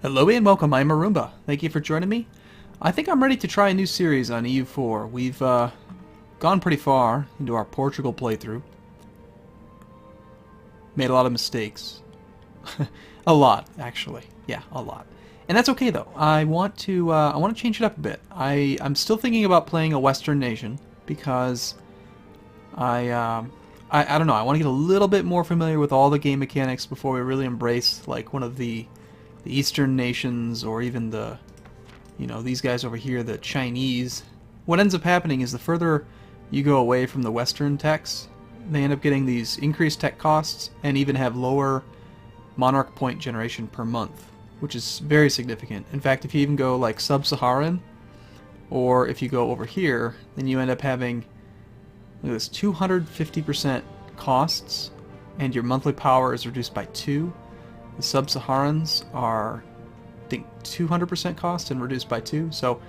Hello and welcome, I'm Arumba. Thank you for joining me. I think I'm ready to try a new series on EU4. We've gone pretty far into our Portugal playthrough. Made a lot of mistakes. A lot, actually. Yeah, a lot. And that's okay though. I want to change it up a bit. I'm still thinking about playing a Western nation because I don't know, I want to get a little bit more familiar with all the game mechanics before we really embrace like one of the Eastern nations, or even the, these guys over here, the Chinese. What ends up happening is the further you go away from the Western techs, they end up getting these increased tech costs and even have lower monarch point generation per month, which is very significant. In fact, if you even go like sub-Saharan, or if you go over here, then you end up having, look at this, 250% costs, and your monthly power is reduced by 2. The sub-Saharans are, I think, 200% cost and reduced by 2, so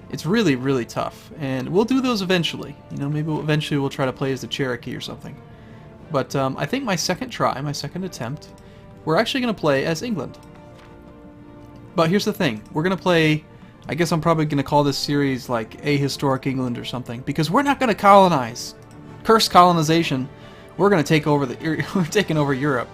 it's really, really tough. And we'll do those eventually. Maybe eventually we'll try to play as the Cherokee or something. But I think my second attempt, we're actually going to play as England. But here's the thing. We're going to play, I guess I'm probably going to call this series like Ahistoric England or something, because we're not going to colonize. Curse colonization. We're going to take over we're taking over Europe.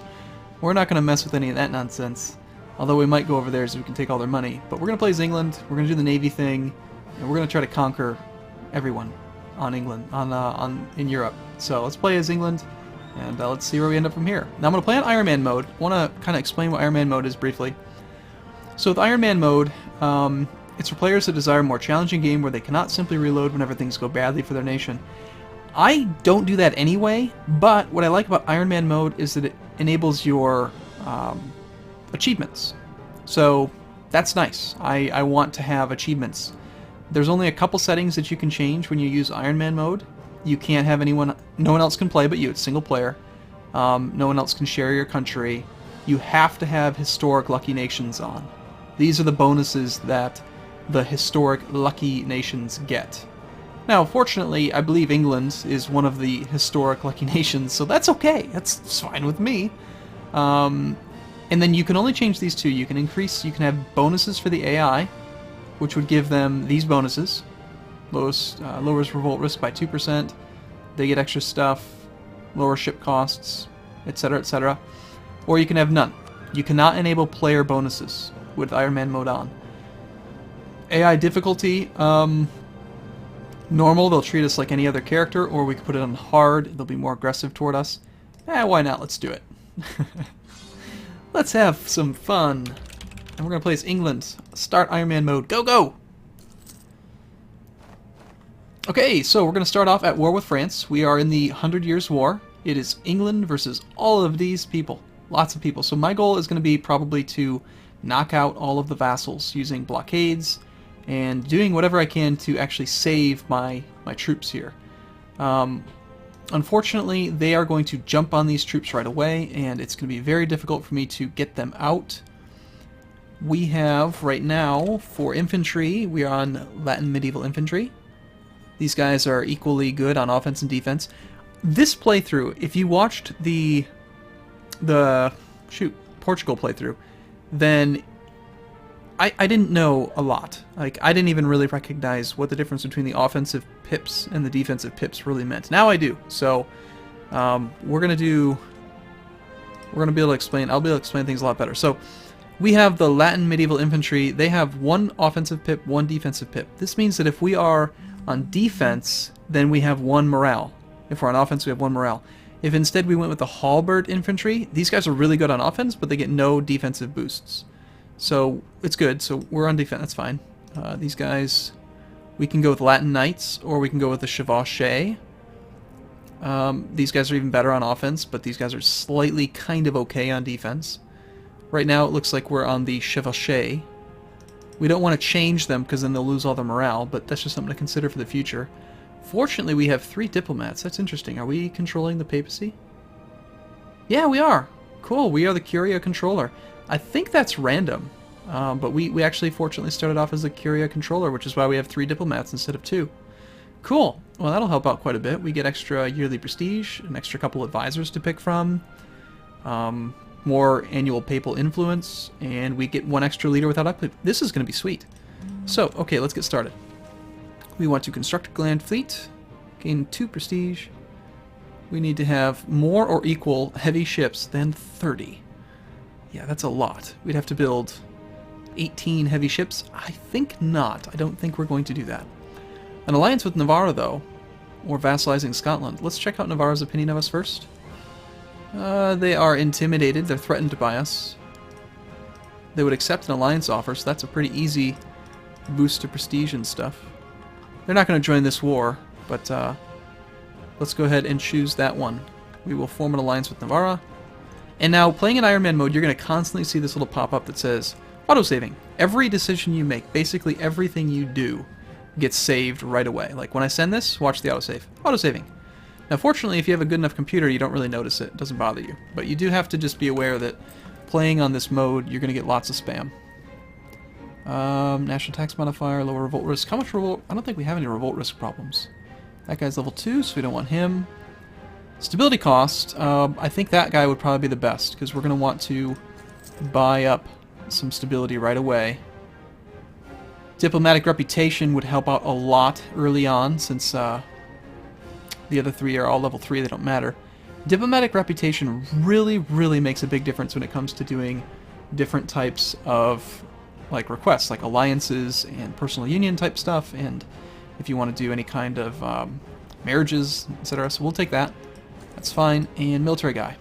We're not going to mess with any of that nonsense, although we might go over there so we can take all their money. But we're going to play as England, we're going to do the Navy thing, and we're going to try to conquer everyone on England, in Europe. So let's play as England, and let's see where we end up from here. Now I'm going to play on Iron Man mode. I want to kind of explain what Iron Man mode is briefly. So with Iron Man mode, it's for players that desire a more challenging game where they cannot simply reload whenever things go badly for their nation. I don't do that anyway, but what I like about Iron Man mode is that it enables your achievements. So that's nice. I want to have achievements. There's only a couple settings that you can change when you use Iron Man mode. You can't have no one else can play but you. It's single player. No one else can share your country. You have to have historic lucky nations on. These are the bonuses that the historic lucky nations get. Now, fortunately, I believe England is one of the historic lucky nations, so that's okay. That's fine with me. And then you can only change these two. You can have bonuses for the AI, which would give them these bonuses. Lowers revolt risk by 2%. They get extra stuff, lower ship costs, etc., etc. Or you can have none. You cannot enable player bonuses with Iron Man mode on. AI difficulty, normal, they'll treat us like any other character, or we can put it on hard, they'll be more aggressive toward us. Why not? Let's do it. Let's have some fun. And we're going to play as England. Start Iron Man mode. Go, go! Okay, so we're going to start off at war with France. We are in the 100 Years' War. It is England versus all of these people. Lots of people. So my goal is going to be probably to knock out all of the vassals using blockades, and doing whatever I can to actually save my troops here. Unfortunately, they are going to jump on these troops right away, and it's going to be very difficult for me to get them out. We have, right now, for infantry, we are on Latin Medieval Infantry. These guys are equally good on offense and defense. This playthrough, if you watched the Portugal playthrough, then I didn't know a lot. Like, I didn't even really recognize what the difference between the offensive pips and the defensive pips really meant. Now I do. So, we're gonna be able to explain. I'll be able to explain things a lot better. So, we have the Latin Medieval Infantry. They have one offensive pip, one defensive pip. This means that if we are on defense, then we have one morale. If we're on offense, we have one morale. If instead we went with the Halberd Infantry, these guys are really good on offense, but they get no defensive boosts. So it's good. So we're on defense. That's fine. These guys, we can go with Latin Knights, or we can go with the Chevauchés. These guys are even better on offense, but these guys are slightly kind of okay on defense. Right now it looks like we're on the Chevauchés. We don't want to change them because then they'll lose all their morale, but that's just something to consider for the future. Fortunately, we have 3 diplomats. That's interesting. Are we controlling the papacy? Yeah, we are. Cool. We are the Curia controller. I think that's random, but we actually fortunately started off as the Curia controller, which is why we have 3 diplomats instead of 2. Cool. Well, that'll help out quite a bit. We get extra yearly prestige, an extra couple advisors to pick from. more annual papal influence, and we get 1 extra leader without upkeep. This is going to be sweet. So, okay, let's get started. We want to construct a land fleet, gain 2 prestige. We need to have more or equal heavy ships than 30. Yeah, that's a lot. We'd have to build 18 heavy ships. I think not. I don't think we're going to do that. An alliance with Navarra, though, or vassalizing Scotland. Let's check out Navarra's opinion of us first. They are intimidated. They're threatened by us. They would accept an alliance offer, so that's a pretty easy boost to prestige and stuff. They're not going to join this war, but let's go ahead and choose that one. We will form an alliance with Navarra. And now, playing in Iron Man mode, you're going to constantly see this little pop-up that says, autosaving. Every decision you make, basically everything you do, gets saved right away. Like when I send this, watch the autosave. Autosaving. Now, fortunately, if you have a good enough computer, you don't really notice it. It doesn't bother you. But you do have to just be aware that playing on this mode, you're going to get lots of spam. National tax modifier, lower revolt risk. How much revolt? I don't think we have any revolt risk problems. That guy's level 2, so we don't want him. Stability cost, I think that guy would probably be the best, because we're going to want to buy up some stability right away. Diplomatic reputation would help out a lot early on, since the other 3 are all level 3, they don't matter. Diplomatic reputation really, really makes a big difference when it comes to doing different types of like requests, like alliances and personal union type stuff, and if you want to do any kind of marriages, etc. So we'll take that. That's fine. And military guy.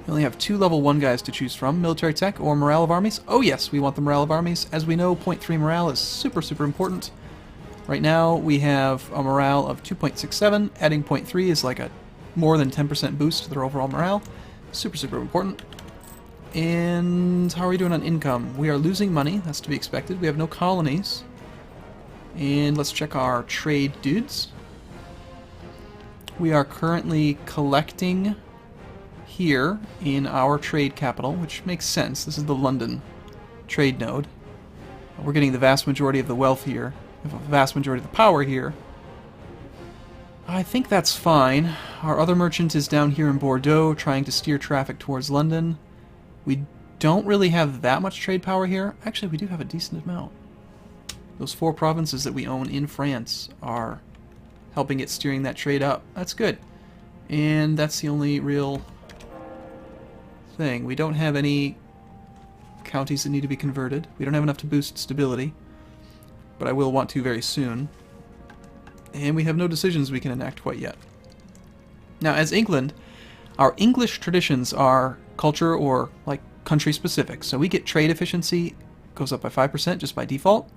We only have 2 level 1 guys to choose from. Military tech or morale of armies? Oh yes, we want the morale of armies. As we know, 0.3 morale is super, super important. Right now, we have a morale of 2.67. Adding 0.3 is like a more than 10% boost to their overall morale. Super, super important. And how are we doing on income? We are losing money. That's to be expected. We have no colonies. And let's check our trade dudes. We are currently collecting here in our trade capital, which makes sense. This is the London trade node. We're getting the vast majority of the wealth here, the vast majority of the power here. I think that's fine. Our other merchant is down here in Bordeaux, trying to steer traffic towards London. We don't really have that much trade power here. Actually, we do have a decent amount. Those 4 provinces that we own in France are helping it steering that trade up. That's good. And that's the only real thing. We don't have any counties that need to be converted. We don't have enough to boost stability, but I will want to very soon. And we have no decisions we can enact quite yet. Now, as England, our English traditions are culture or like country specific. So we get trade efficiency goes up by 5% just by default.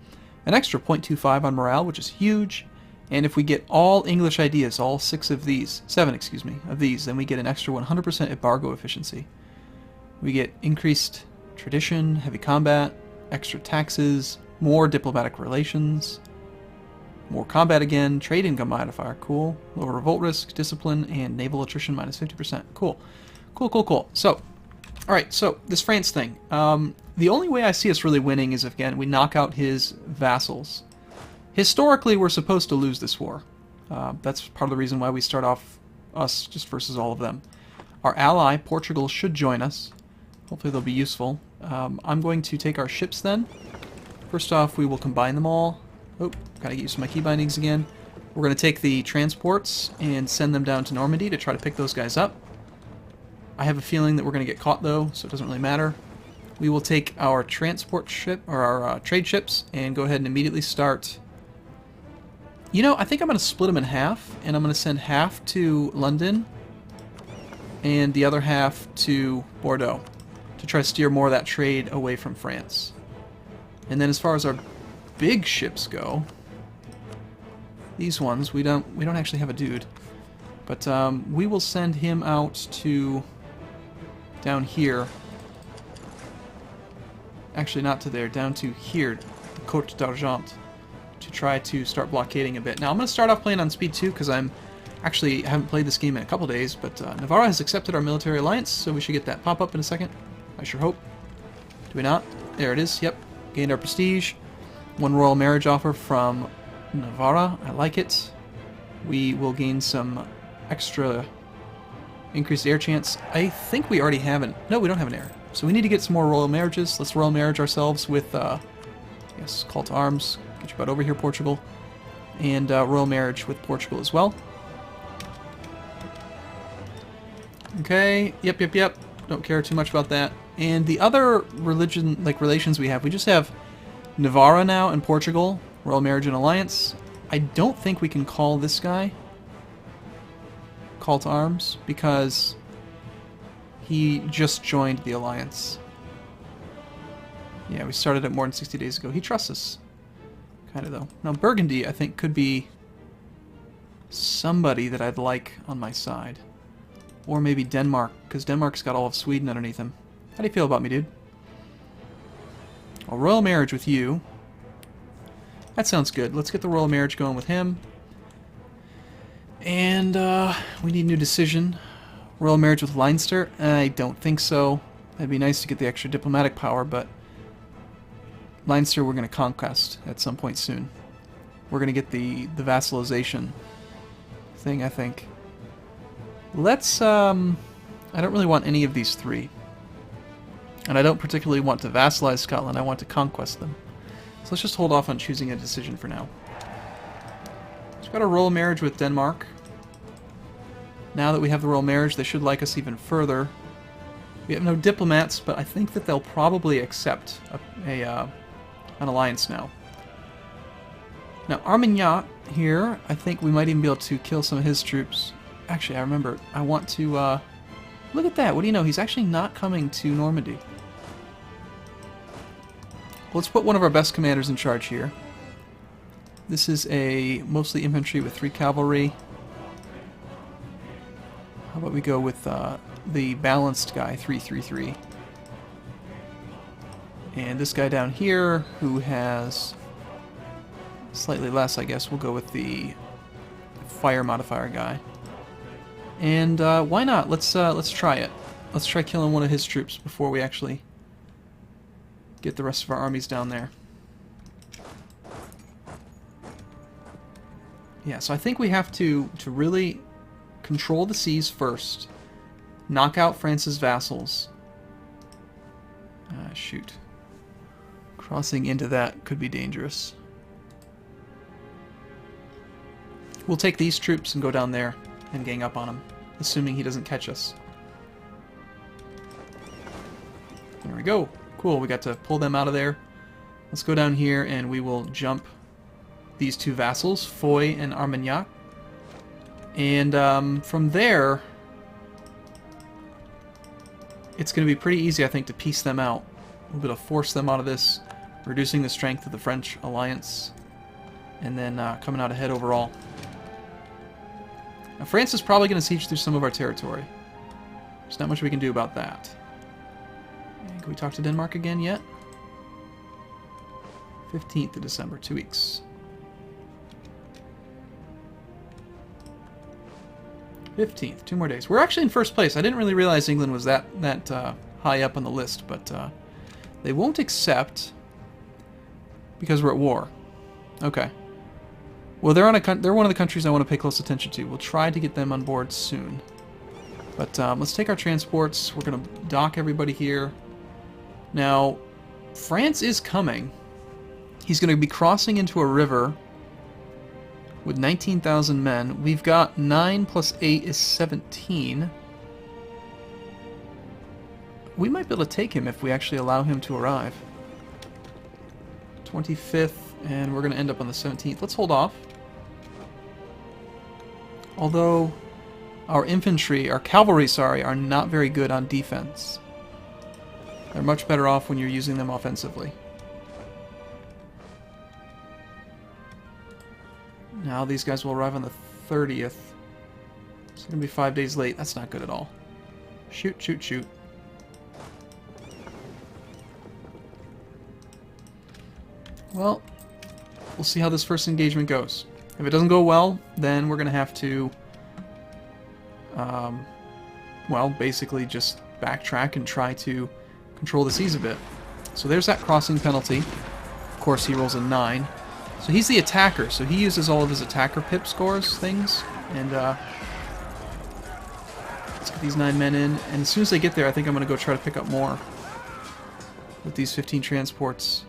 An extra 0.25 on morale, which is huge. And if we get all English ideas, all 7 of these, then we get an extra 100% embargo efficiency. We get increased tradition, heavy combat, extra taxes, more diplomatic relations, more combat again, trade income modifier, cool, lower revolt risk, discipline, and naval attrition minus 50%. Cool. Cool, cool, cool. So, alright, so this France thing. The only way I see us really winning is if, again, we knock out his vassals. Historically, we're supposed to lose this war. That's part of the reason why we start off us just versus all of them. Our ally, Portugal, should join us. Hopefully they'll be useful. I'm going to take our ships then. First off, we will combine them all. Oh, gotta get used to my key bindings again. We're going to take the transports and send them down to Normandy to try to pick those guys up. I have a feeling that we're going to get caught though, so it doesn't really matter. We will take our transport ship, or our trade ships, and go ahead and immediately start. You know, I think I'm going to split them in half, and I'm going to send half to London and the other half to Bordeaux to try to steer more of that trade away from France. And then as far as our big ships go, these ones, we don't actually have a dude, but we will send him out to down here. Actually, not to there, down to here, the Côte d'Argent, to try to start blockading a bit. Now, I'm going to start off playing on speed 2 because I haven't played this game in a couple days, but Navarra has accepted our military alliance, so we should get that pop up in a second. I sure hope. Do we not? There it is. Yep. Gained our prestige. 1 royal marriage offer from Navarra. I like it. We will gain some extra Increased air chance. I think we already have an... No, we don't have an air. So we need to get some more royal marriages. Let's royal marriage ourselves with, yes, call to arms. Get your butt over here, Portugal. And royal marriage with Portugal as well. Okay, yep. Don't care too much about that. And the other relations we have, we just have Navarra now and Portugal, royal marriage and alliance. I don't think we can call this guy call to arms because he just joined the alliance. Yeah, we started it more than 60 days ago. He trusts us. Kind of, though. Now, Burgundy, I think, could be somebody that I'd like on my side. Or maybe Denmark, because Denmark's got all of Sweden underneath him. How do you feel about me, dude? A royal marriage with you. That sounds good. Let's get the royal marriage going with him. And we need a new decision. Royal marriage with Leinster? I don't think so. It'd be nice to get the extra diplomatic power, but Leinster we're going to conquest at some point soon. We're going to get the vassalization thing, I think. Let's, I don't really want any of these three. And I don't particularly want to vassalize Scotland, I want to conquest them. So let's just hold off on choosing a decision for now. We've got a royal marriage with Denmark. Now that we have the royal marriage, they should like us even further. We have no diplomats, but I think that they'll probably accept an alliance now. Now, Armagnac here, I think we might even be able to kill some of his troops. Actually, I remember, I want to, look at that, what do you know, he's actually not coming to Normandy. Let's put one of our best commanders in charge here. This is a mostly infantry with 3 cavalry. How about we go with the balanced guy, 333. And this guy down here, who has slightly less, I guess, we'll go with the fire modifier guy. And why not? Let's try it. Let's try killing one of his troops before we actually get the rest of our armies down there. Yeah, so I think we have to really control the seas first. Knock out France's vassals. Shoot. Crossing into that could be dangerous. We'll take these troops and go down there and gang up on him, assuming he doesn't catch us. There we go. Cool, we got to pull them out of there. Let's go down here and we will jump these 2 vassals, Foy and Armagnac. And from there, it's going to be pretty easy, I think, to piece them out. We're going to force them out of this, reducing the strength of the French alliance, and then coming out ahead overall. Now, France is probably going to siege through some of our territory. There's not much we can do about that. And can we talk to Denmark again yet? 15th of December, 2 weeks. 15th, 2 more days. We're actually in first place. I didn't really realize England was that high up on the list, but they won't accept because we're at war. Okay. Well, they're one of the countries I want to pay close attention to. We'll try to get them on board soon. But let's take our transports. We're going to dock everybody here. Now, France is coming. He's going to be crossing into a river with 19,000 men. We've got 9 plus 8 is 17. We might be able to take him if we actually allow him to arrive. 25th, and we're going to end up on the 17th. Let's hold off. Although our cavalry, are not very good on defense. They're much better off when you're using them offensively. Now these guys will arrive on the 30th. It's going to be 5 days late. That's not good at all. Shoot, shoot, shoot. Well, we'll see how this first engagement goes. If it doesn't go well, then we're going to have to, well, basically just backtrack and try to control the seas a bit. So there's that crossing penalty. Of course, he rolls a 9. So he's the attacker, so he uses all of his attacker pip scores things, and it's Get these 9 men in, and as soon as they get there, I think I'm going to go try to pick up more with these 15 transports.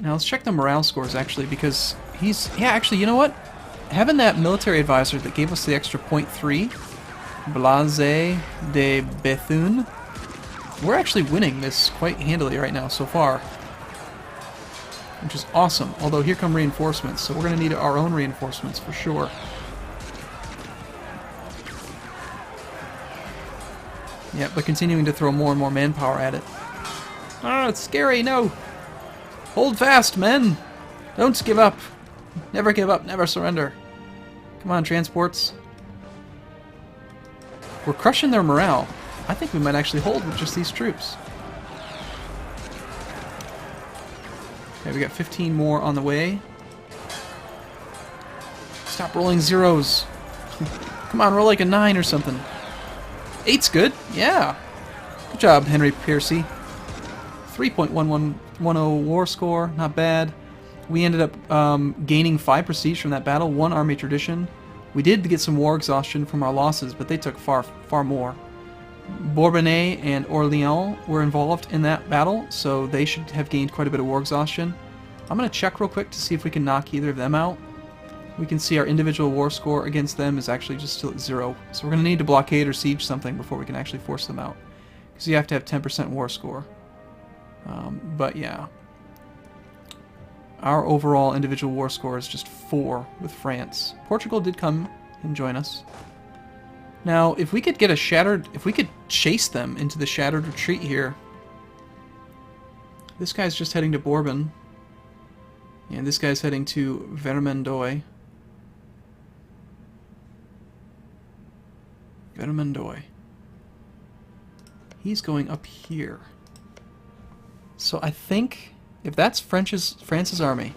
Now let's check the morale scores, actually, because he's... Yeah, actually, you know what? Having that military advisor that gave us the extra 0.3, Blase de Bethune, we're actually winning this quite handily right now so far, which is awesome. Although here come reinforcements, so we're going to need our own reinforcements for sure. Yep, but continuing to throw more and more manpower at it. Ah, it's scary, no! Hold fast, men! Don't give up! Never give up, never surrender. Come on, transports. We're crushing their morale. I think we might actually hold with just these troops. Okay, we got 15 more on the way. Stop rolling zeros. Come on, roll like a 9 or something. 8's good. Yeah. Good job, Henry Piercy. 3.1110 war score. Not bad. We ended up gaining 5 prestige from that battle, 1 army tradition. We did get some war exhaustion from our losses, but they took far more. Bourbonnais and Orléans were involved in that battle, so they should have gained quite a bit of war exhaustion. I'm going to check real quick to see if we can knock either of them out. We can see our individual war score against them is actually just still at 0. So we're going to need to blockade or siege something before we can actually force them out. Because you have to have 10% war score. But yeah. Our overall individual war score is just 4 with France. Portugal did come and join us. Now, if we could get a shattered... If we could chase them into the shattered retreat here... This guy's just heading to Bourbon. And this guy's heading to Vermandois. Vermandois. He's going up here. So I think... If that's France's army...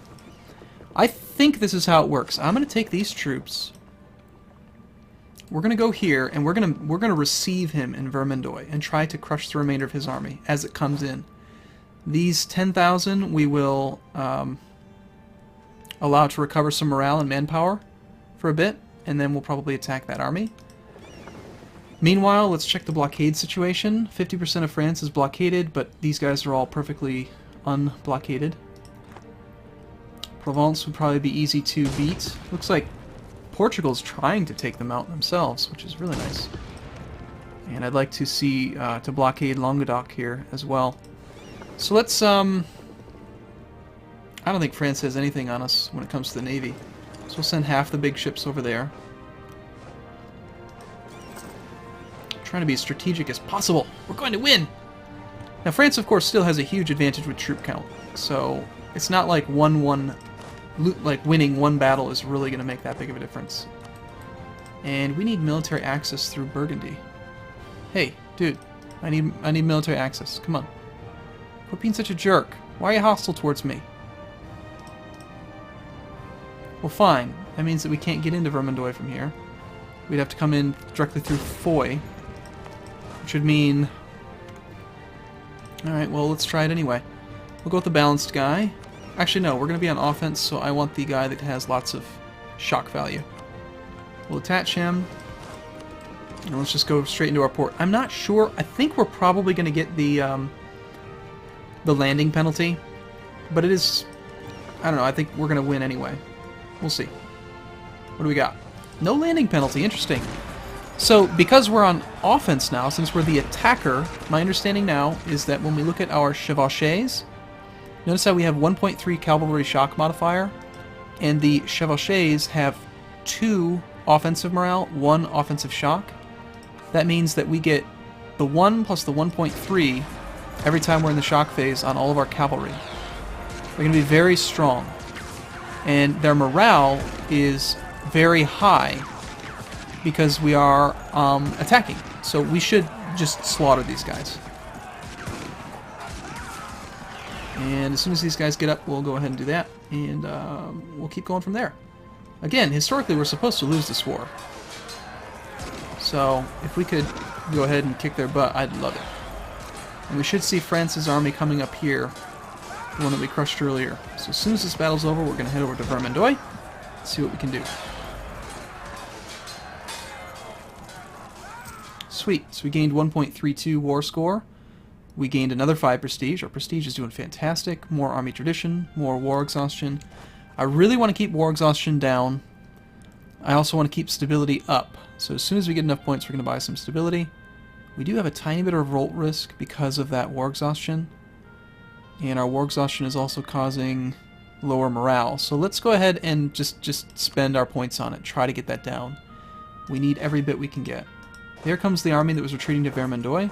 I think this is how it works. I'm going to take these troops... We're going to go here, and we're going to receive him in Vermandois and try to crush the remainder of his army as it comes in. These 10,000 we will allow to recover some morale and manpower for a bit, and then we'll probably attack that army. Meanwhile, let's check the blockade situation. 50% of France is blockaded, but these guys are all perfectly unblockaded. Provence would probably be easy to beat. Looks like Portugal's trying to take them out themselves, which is really nice. And I'd like to see to blockade Languedoc here as well. So let's I don't think France has anything on us when it comes to the navy. So we'll send half the big ships over there. Trying to be as strategic as possible. We're going to win. Now France of course still has a huge advantage with troop count. So it's not like winning one battle is really going to make that big of a difference. And we need military access through Burgundy. Hey, dude, I need military access. Come on. Quit being such a jerk. Why are you hostile towards me? Well, fine. That means that we can't get into Vermandois from here. We'd have to come in directly through Foy, which would mean... Alright, well, let's try it anyway. We'll go with the balanced guy. Actually, no, we're going to be on offense, so I want the guy that has lots of shock value. We'll attach him, and let's just go straight into our port. I'm not sure. I think we're probably going to get the landing penalty, but it is... I don't know, I think we're going to win anyway. We'll see. What do we got? No landing penalty, interesting. So, because we're on offense now, since we're the attacker, my understanding now is that when we look at our chevauchés, notice how we have 1.3 cavalry shock modifier, and the chevauchés have 2 offensive morale, 1 offensive shock. That means that we get the 1 plus the 1.3 every time we're in the shock phase on all of our cavalry. They're going to be very strong. And their morale is very high because we are attacking. So we should just slaughter these guys. And as soon as these guys get up, we'll go ahead and do that. And we'll keep going from there. Again, historically, we're supposed to lose this war. So if we could go ahead and kick their butt, I'd love it. And we should see France's army coming up here, the one that we crushed earlier. So as soon as this battle's over, we're going to head over to Vermandois, see what we can do. sweet. So we gained 1.32 war score. We gained another 5 prestige. Our prestige is doing fantastic. More army tradition, more war exhaustion. I really want to keep war exhaustion down. I also want to keep stability up. So as soon as we get enough points, we're going to buy some stability. We do have a tiny bit of revolt risk because of that war exhaustion. And our war exhaustion is also causing lower morale. So let's go ahead and just spend our points on it. Try to get that down. We need every bit we can get. Here comes the army that was retreating to Vermandoy.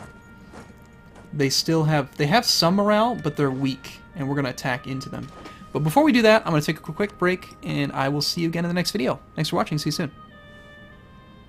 They have some morale, but they're weak, and we're going to attack into them. But before we do that, I'm going to take a quick break, and I will see you again in the next video. Thanks for watching. See you soon.